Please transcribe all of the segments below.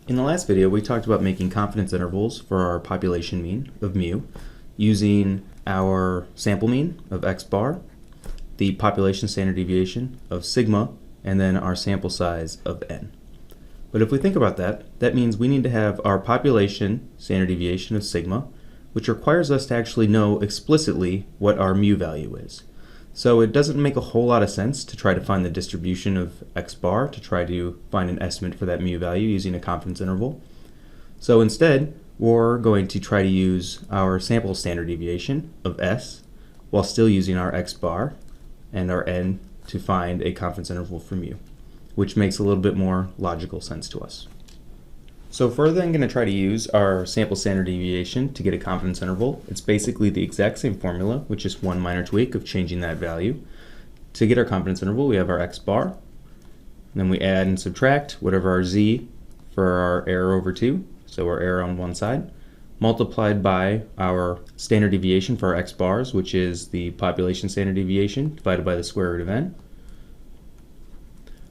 In the last video, we talked about making confidence intervals for our population mean of mu using our sample mean of x bar, the population standard deviation of sigma, and then our sample size of n. But if we think about that, that means we need to have our population standard deviation of sigma, which requires us to actually know explicitly what our mu value is. So it doesn't make a whole lot of sense to try to find the distribution of x bar to try to find an estimate for that mu value using a confidence interval. So instead, we're going to try to use our sample standard deviation of s while still using our x bar and our n to find a confidence interval for mu, which makes a little bit more logical sense to us. So further, I'm going to try to use our sample standard deviation to get a confidence interval. It's basically the exact same formula with just one minor tweak of changing that value. To get our confidence interval, we have our x bar, and then we add and subtract whatever our z for our error over 2, so our error on one side, multiplied by our standard deviation for our x bars, which is the population standard deviation divided by the square root of n.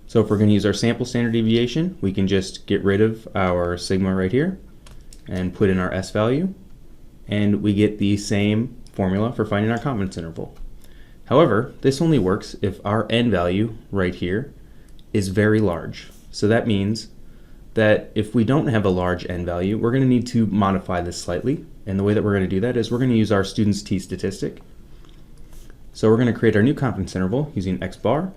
So if we're going to use our sample standard deviation, we can just get rid of our sigma right here and put in our s value, and we get the same formula for finding our confidence interval. However, this only works if our n value right here is very large. So that means that if we don't have a large n value, we're going to need to modify this slightly. And the way that we're going to do that is we're going to use our student's t-statistic. So we're going to create our new confidence interval using x bar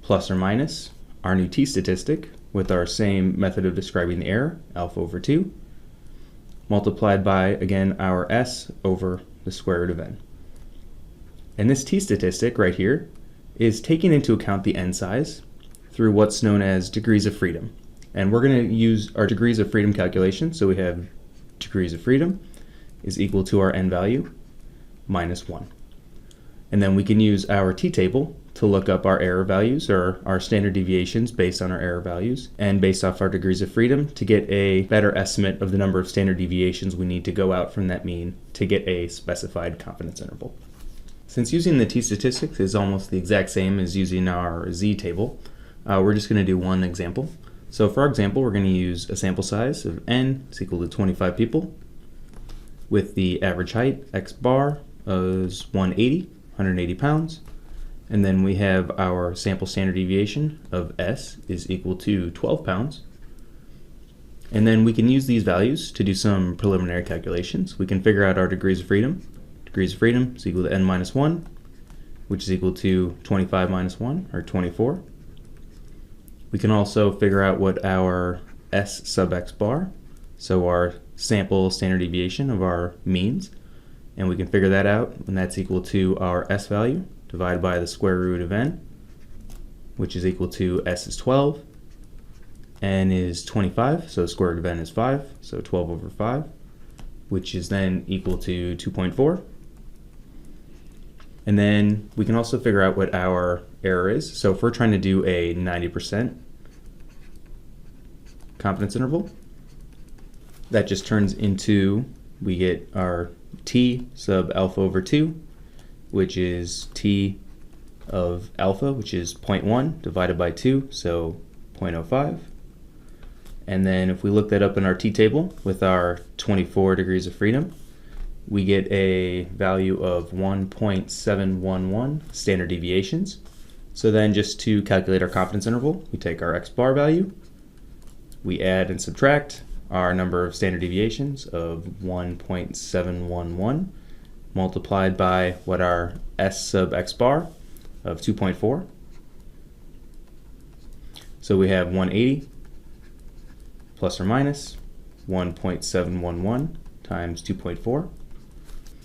plus or minus our new t-statistic with our same method of describing the error, alpha over 2, multiplied by, again, our s over the square root of n. And this t-statistic right here is taking into account the n size through what's known as degrees of freedom. And we're going to use our degrees of freedom calculation. So we have degrees of freedom is equal to our n value minus 1. And then we can use our t-table to look up our error values or our standard deviations based on our error values and based off our degrees of freedom to get a better estimate of the number of standard deviations we need to go out from that mean to get a specified confidence interval. Since using the t-statistics is almost the exact same as using our z-table, we're just going to do one example. So for our example, we're going to use a sample size of n is equal to 25 people with the average height, x bar, is 180 pounds. And then we have our sample standard deviation of s is equal to 12 pounds. And then we can use these values to do some preliminary calculations. We can figure out our degrees of freedom. Degrees of freedom is equal to n minus 1, which is equal to 25 minus 1, or 24. We can also figure out what our s sub x bar, so our sample standard deviation of our means, and we can figure that out, and that's equal to our s value divided by the square root of n, which is equal to s is 12, n is 25, so the square root of n is 5, so 12 over 5, which is then equal to 2.4. And then we can also figure out what our error is. So if we're trying to do a 90% confidence interval, that just turns into, we get our t sub alpha over 2, which is t of alpha, which is 0.1 divided by 2, so 0.05. And then if we look that up in our t-table with our 24 degrees of freedom, we get a value of 1.711 standard deviations. So then just to calculate our confidence interval, we take our x bar value, we add and subtract our number of standard deviations of 1.711 multiplied by what our s sub x bar of 2.4. So we have 180 plus or minus 1.711 times 2.4,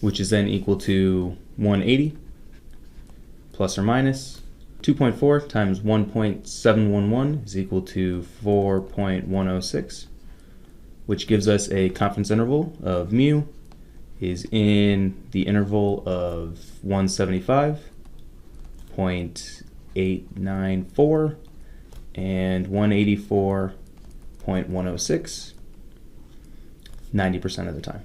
which is then equal to 180 plus or minus 2.4 times 1.711 is equal to 4.106, which gives us a confidence interval of mu is in the interval of 175.894 and 184.106 90% of the time.